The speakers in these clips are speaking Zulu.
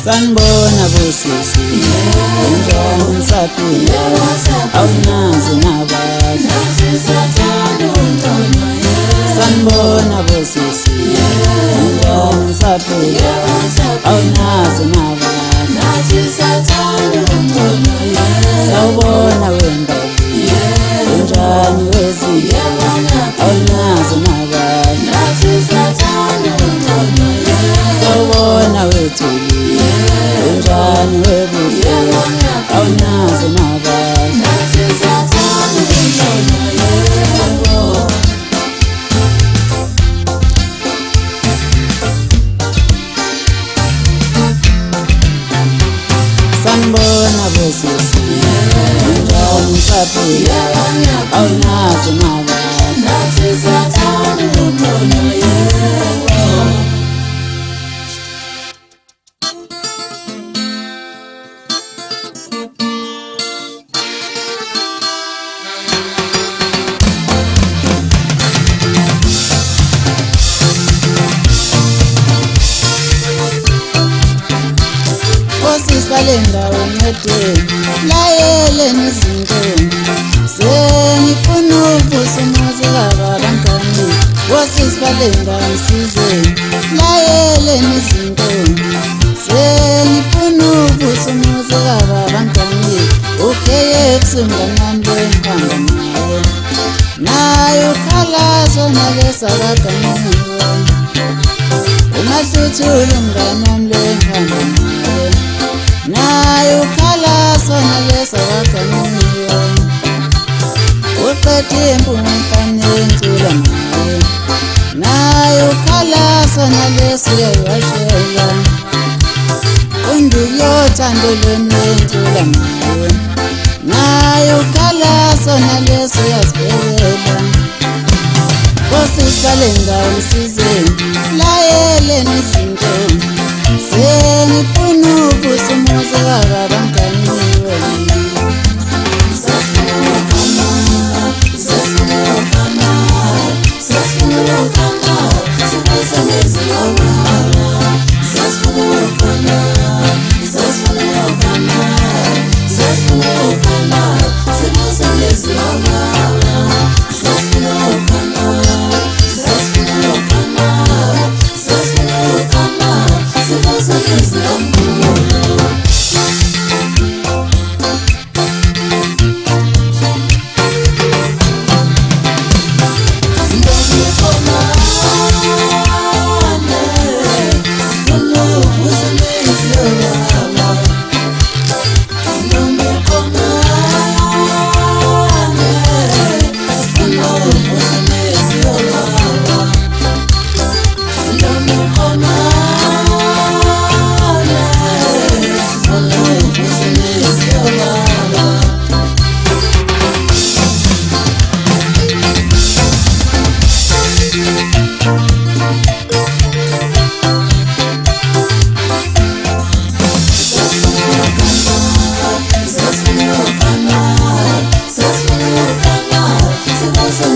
sanibona bosisi njani nisaphila awunazi nabadla sanibona bosisi njani nisaphila awunazi nabadla sawubona wembali njani wezitha awunazi nabadla sawubona wethuli njani webuhle awunazi nabadla sanibona bosisi njani nisaphila awunazi nabadla Balendawo ngedweni layeleni izinto sengifuna ukuvusa umuzi kababangani wosisi balendawo ngisize layeleni izinto sengifuna ukuvusa umuzi kababangani ukheyefu mnganami lwehamba naye ukhalazo nalesakaganiwe uMahluthulu mnganami lwehamba naye ukhalaso nalesa waganiwe uqede impunga mfanele ncula ngaye naye ukhalaso nalesa uyawashela undukuyothando lwenencula ngaye naye ukhalaso nalesa uyazibekela bosisi balendawo ngisize layeleni izinto sengifuna ukuvusa umuzi kababangani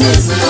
Yes.